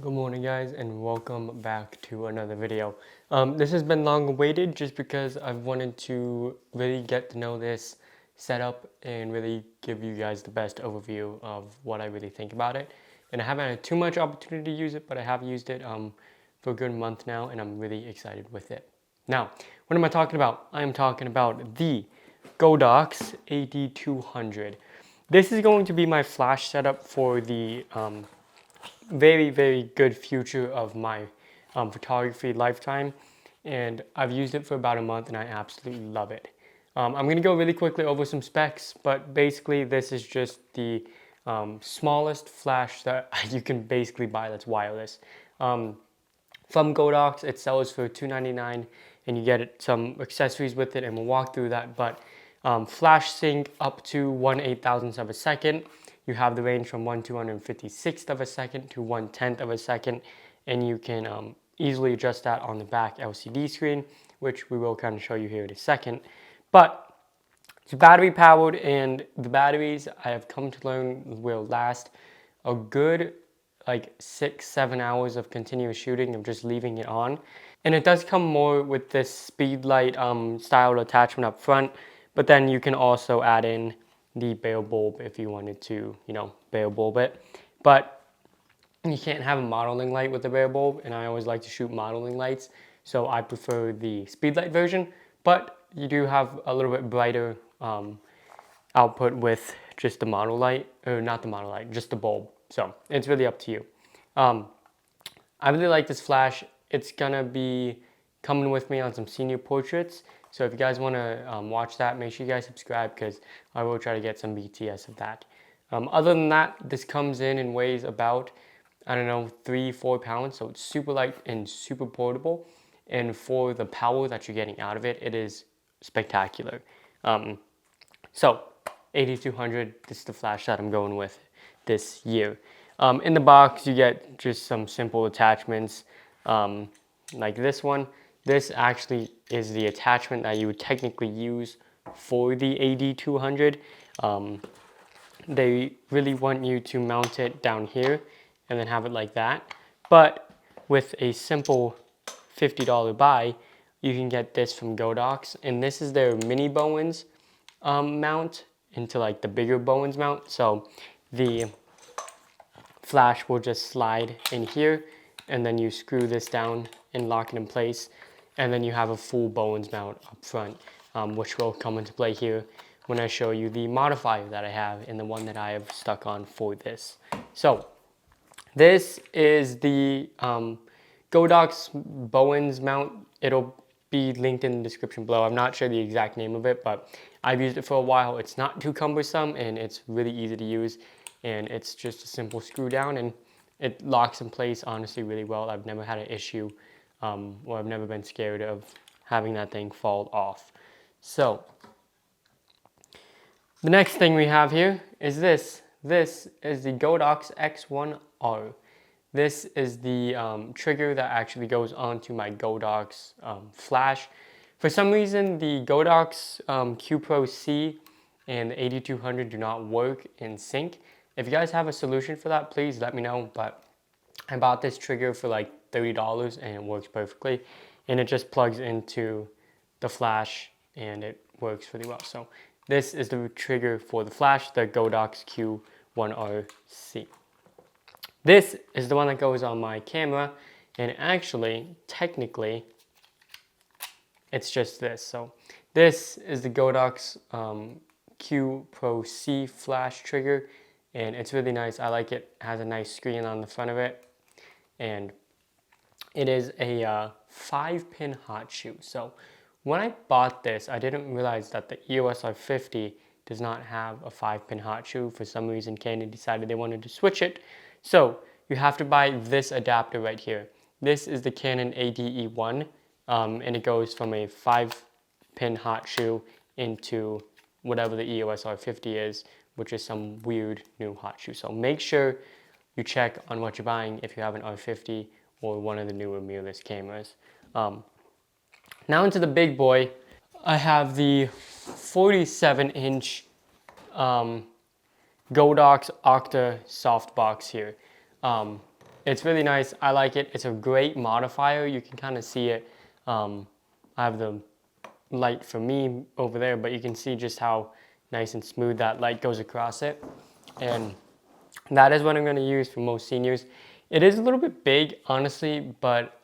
Good morning guys and welcome back to another video. This has been long awaited just because I've wanted to really get to know this setup and really give you guys the best overview of what I really think about it. And I haven't had too much opportunity to use it, but I have used it for a good month now and I'm really excited with it. Now, what am I talking about? I am talking about the Godox AD200. This is going to be my flash setup for the very good future of my photography lifetime, and I've used it for about a month and I absolutely love it. I'm going to go really quickly over some specs, but basically this is just the smallest flash that you can basically buy that's wireless. From Godox, it sells for $2.99 and you get some accessories with it, and we'll walk through that. But flash sync up to 1/8,000th of a second. You have the range from 1/256th of a second to 1/10th of a second, and you can easily adjust that on the back LCD screen, which we will kind of show you here in a second. But it's battery powered, and the batteries I have come to learn will last a good like 6-7 hours of continuous shooting of just leaving it on. And it does come more with this speed light style attachment up front, but then you can also add in the bare bulb if you wanted to, bare bulb it. But you can't have a modeling light with the bare bulb, and I always like to shoot modeling lights, so I prefer the speed light version. But you do have a little bit brighter output with just the model light, or not the model light, just the bulb. So it's really up to you. I really like this flash. It's gonna be coming with me on some senior portraits. So if you guys want to watch that, make sure you guys subscribe because I will try to get some BTS of that. Other than that, this comes in and weighs about, I don't know, 3-4 pounds. So it's super light and super portable. And for the power that you're getting out of it, it is spectacular. So 8200, this is the flash that I'm going with this year. In the box, you get just some simple attachments like this one. This actually is the attachment that you would technically use for the AD200. They really want you to mount it down here and then have it like that. But with a simple $50 buy, you can get this from Godox. And this is their mini Bowens mount into like the bigger Bowens mount. So the flash will just slide in here, and then you screw this down and lock it in place, and then you have a full Bowens mount up front, which will come into play here when I show you the modifier that I have and the one that I have stuck on for this. So this is the Godox Bowens mount. It'll be linked in the description below. I'm not sure the exact name of it, but I've used it for a while. It's not too cumbersome and it's really easy to use, and it's just a simple screw down and it locks in place honestly really well. I've never had an issue or I've never been scared of having that thing fall off. So the next thing we have here is this. This is the Godox X1R. This is the trigger that actually goes onto my Godox flash. For some reason, the Godox Q Pro C and the AD200 do not work in sync. If you guys have a solution for that, please let me know. But I bought this trigger for like $30 and it works perfectly. And it just plugs into the flash and it works really well. So this is the trigger for the flash, the Godox Q1RC. This is the one that goes on my camera, and actually, technically, it's just this. So this is the Godox Q Pro C flash trigger, and it's really nice. I like it. It has a nice screen on the front of it, and it is a 5-pin hot shoe. So when I bought this, I didn't realize that the EOS R50 does not have a 5-pin hot shoe. For some reason, Canon decided they wanted to switch it. So you have to buy this adapter right here. This is the Canon ADE1, and it goes from a 5-pin hot shoe into whatever the EOS R50 is, which is some weird new hot shoe. So make sure you check on what you're buying if you have an R50 or one of the newer mirrorless cameras. Now into the big boy. I have the 47-inch Godox Octa softbox here. It's really nice. I like it. It's a great modifier. You can kind of see it. I have the light for me over there, but you can see just how nice and smooth that light goes across it. And that is what I'm going to use for most seniors. It is a little bit big, honestly, but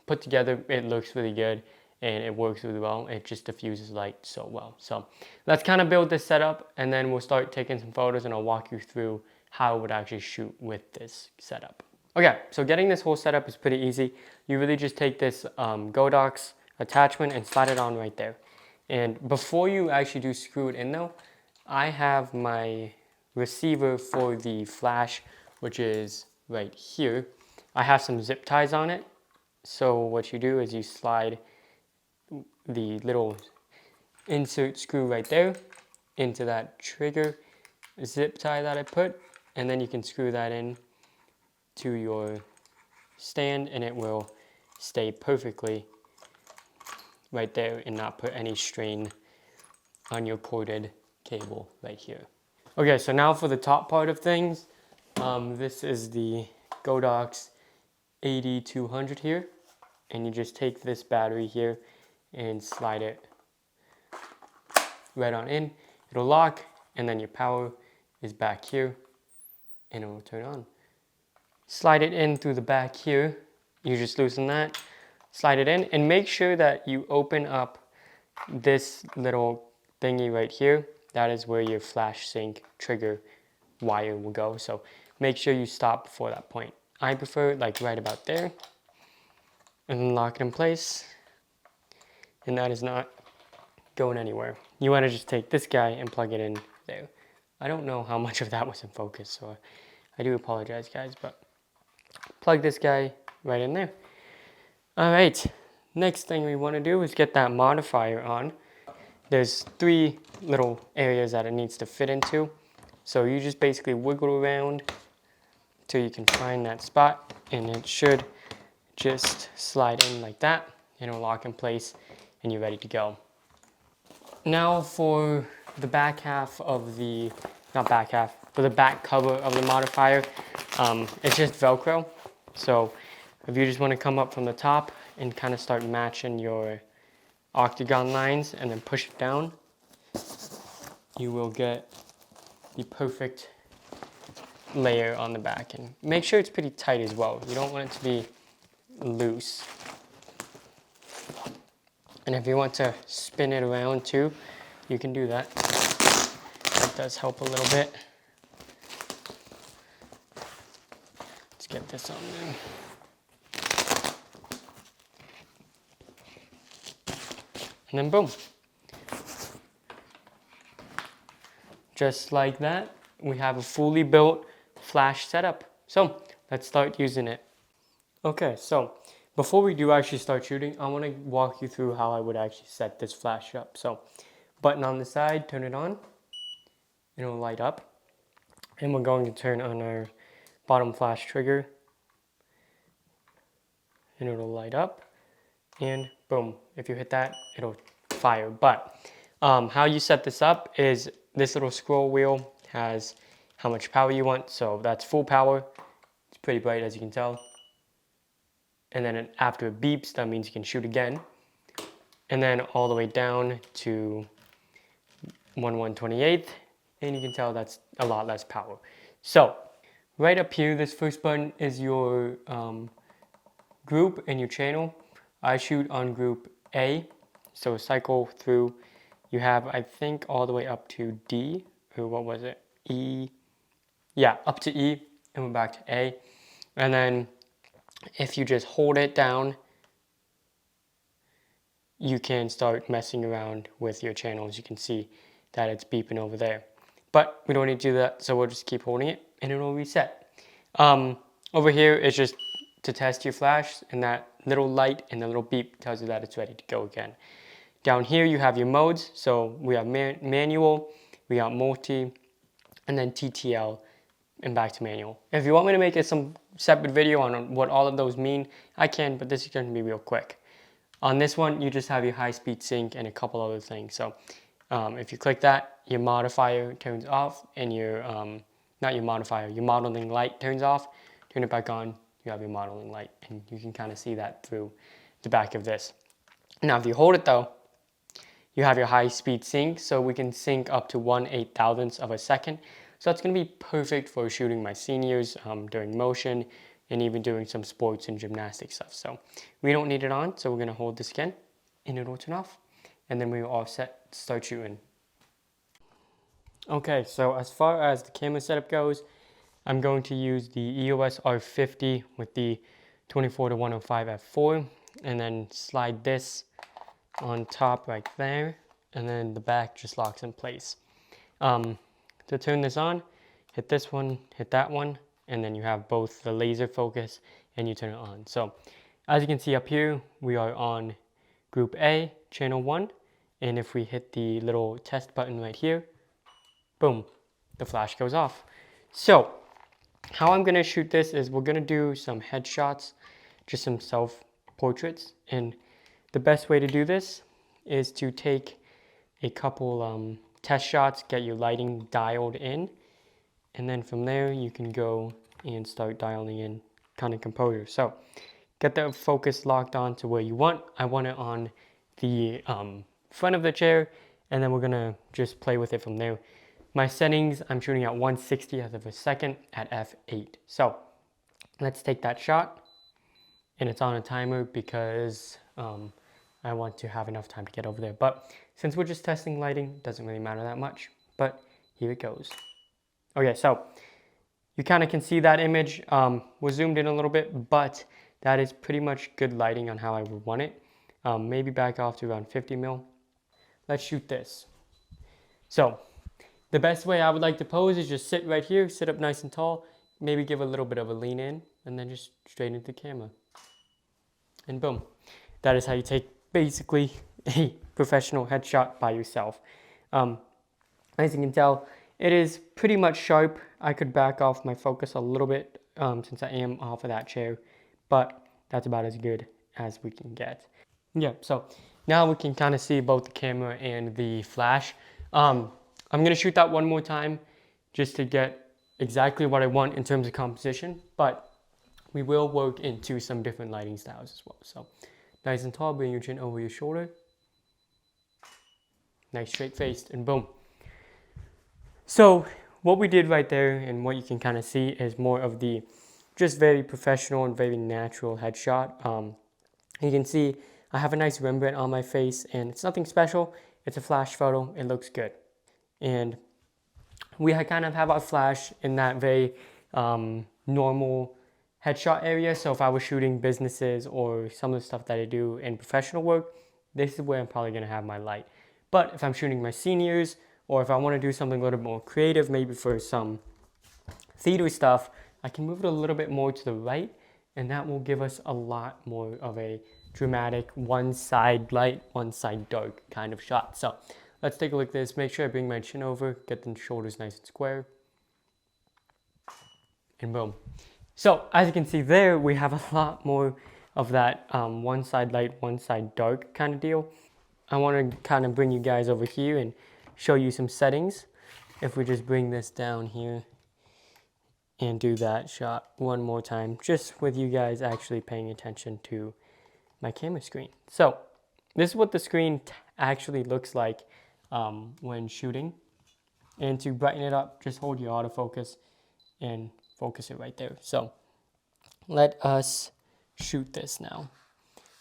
put together, it looks really good and it works really well. It just diffuses light so well. So let's kind of build this setup, and then we'll start taking some photos, and I'll walk you through how I would actually shoot with this setup. Okay, so getting this whole setup is pretty easy. You really just take this Godox attachment and slide it on right there. And before you actually do screw it in though, I have my receiver for the flash, which is right here. I have some zip ties on it. So what you do is you slide the little insert screw right there into that trigger zip tie that I put, and then you can screw that in to your stand, and it will stay perfectly right there and not put any strain on your corded cable right here. Okay, so now for the top part of things, this is the Godox AD200 here, and you just take this battery here and slide it right on in. It'll lock, and then your power is back here, and it will turn on. Slide it in through the back here. You just loosen that, slide it in, and make sure that you open up this little thingy right here. That is where your flash sync trigger wire will go. So make sure you stop before that point. I prefer like right about there, and then lock it in place. And that is not going anywhere. You want to just take this guy and plug it in there. I don't know how much of that was in focus, so I do apologize, guys, but plug this guy right in there. All right, next thing we want to do is get that modifier on. There's 3 little areas that it needs to fit into. So you just basically wiggle around till you can find that spot, and it should just slide in like that, and it'll lock in place, and you're ready to go. Now for the back half of the, not back half, but the back cover of the modifier, it's just Velcro. So if you just want to come up from the top and kind of start matching your octagon lines and then push it down, you will get the perfect layer on the back. And make sure it's pretty tight as well. You don't want it to be loose. And if you want to spin it around too, you can do that. That does help a little bit. Let's get this on there. And then boom. Just like that, we have a fully built flash setup. So let's start using it. Okay, so before we do actually start shooting, I want to walk you through how I would actually set this flash up. So button on the side, turn it on, and it'll light up. And we're going to turn on our bottom flash trigger, and it'll light up, and boom, if you hit that, it'll fire. But how you set this up is this little scroll wheel has how much power you want. So that's full power. It's pretty bright, as you can tell. And then after it beeps, that means you can shoot again. And then all the way down to 1/128th, and you can tell that's a lot less power. So right up here, this first button is your group and your channel. I shoot on group A, so cycle through. You have, I think, all the way up to D, or what was it? E. Yeah, up to E, and we're back to A. And then if you just hold it down, you can start messing around with your channels. You can see that it's beeping over there. But we don't need to do that, so we'll just keep holding it, and it'll reset. Over here is just to test your flash, and that little light and the little beep tells you that it's ready to go again. Down here you have your modes, so we have manual, we got multi, and then TTL, and back to manual. If you want me to make some separate video on what all of those mean, I can, but this is going to be real quick. On this one, you just have your high-speed sync and a couple other things. So if you click that, your modifier turns off, and your, not your modifier, your modeling light turns off. Turn it back on, you have your modeling light, and you can kind of see that through the back of this. Now, if you hold it though, you have your high speed sync, so we can sync up to 1/8,000th of a second. So that's gonna be perfect for shooting my seniors during motion and even doing some sports and gymnastics stuff. So we don't need it on, so we're gonna hold this again and it'll turn off. And then we're all set to start shooting. Okay, so as far as the camera setup goes, I'm going to use the EOS R50 with the 24-105 f4, and then slide this on top right there, and then the back just locks in place. To turn this on, hit this one, hit that one, and then you have both the laser focus and you turn it on. So as you can see up here, we are on group A, channel 1, and if we hit the little test button right here, boom, the flash goes off. So how I'm gonna shoot this is we're gonna do some headshots, just some self-portraits, and the best way to do this is to take a couple test shots, get your lighting dialed in, and then from there you can go and start dialing in kind of composure. So get the focus locked on to where you want. I want it on the front of the chair, and then we're gonna just play with it from there. My settings, I'm shooting at 1/60th of a second at f8. So let's take that shot, and it's on a timer because I want to have enough time to get over there. But since we're just testing lighting, it doesn't really matter that much, but here it goes. Okay, so you kind of can see that image. We're zoomed in a little bit, but that is pretty much good lighting on how I would want it. Maybe back off to around 50 mil. Let's shoot this. So the best way I would like to pose is just sit right here, sit up nice and tall, maybe give a little bit of a lean in, and then just straight into the camera. And boom. That is how you take basically a professional headshot by yourself. As you can tell, it is pretty much sharp. I could back off my focus a little bit since I am off of that chair, but that's about as good as we can get. Yeah, so now we can kind of see both the camera and the flash. I'm gonna shoot that one more time just to get exactly what I want in terms of composition, but we will work into some different lighting styles as well. So nice and tall, bring your chin over your shoulder. Nice straight faced, and boom. So what we did right there and what you can kind of see is more of the just very professional and very natural headshot. You can see I have a nice Rembrandt on my face, and it's nothing special. It's a flash photo. It looks good. And we kind of have our flash in that very normal headshot area. So if I was shooting businesses or some of the stuff that I do in professional work, this is where I'm probably going to have my light. But if I'm shooting my seniors, or if I want to do something a little bit more creative, maybe for some theater stuff, I can move it a little bit more to the right, and that will give us a lot more of a dramatic one side light, one side dark kind of shot. So let's take a look at this. Make sure I bring my chin over, get the shoulders nice and square, and boom. So as you can see there, we have a lot more of that one side light, one side dark kind of deal. I want to kind of bring you guys over here and show you some settings. If we just bring this down here and do that shot one more time, just with you guys actually paying attention to my camera screen. So this is what the screen actually looks like when shooting. And to brighten it up, just hold your autofocus and focus it right there. So let us shoot this now.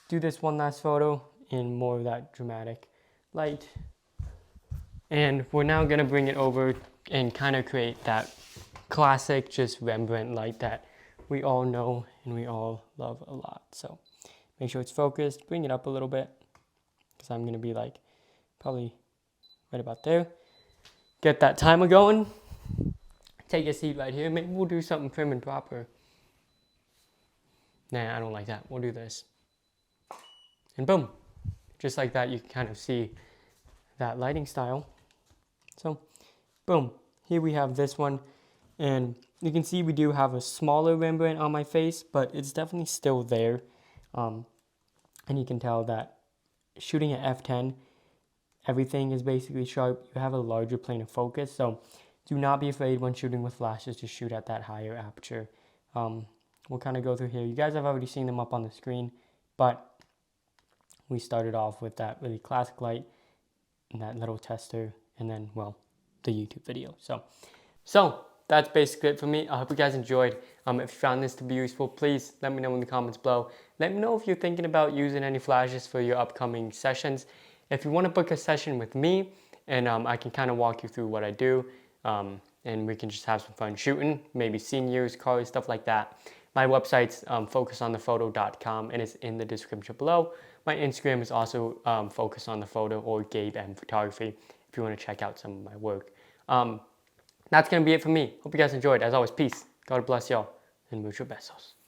Do this one last photo in more of that dramatic light. And we're now gonna bring it over and kind of create that classic just Rembrandt light that we all know and we all love a lot. So make sure it's focused, bring it up a little bit, because I'm gonna be like probably right about there. Get that timer going. Take a seat right here. Maybe we'll do something prim and proper. Nah, I don't like that. We'll do this. And boom. Just like that, you can kind of see that lighting style. So, boom. Here we have this one. And you can see we do have a smaller Rembrandt on my face, but it's definitely still there. And you can tell that shooting at f10, everything is basically sharp. You have a larger plane of focus. So do not be afraid when shooting with flashes to shoot at that higher aperture. we'll kind of go through here. You guys have already seen them up on the screen, but we started off with that really classic light and that little tester, and then, well, the YouTube video. So that's basically it for me. I hope you guys enjoyed. If you found this to be useful, please let me know in the comments below. Let me know if you're thinking about using any flashes for your upcoming sessions. If you want to book a session with me, and I can kind of walk you through what I do, and we can just have some fun shooting, maybe seniors, cars, stuff like that. My website's Focusonthephoto.com, and it's in the description below. My Instagram is also Focusonthephoto or Gabe M Photography if you want to check out some of my work. That's going to be it for me. Hope you guys enjoyed. As always, peace. God bless y'all, and mucho besos.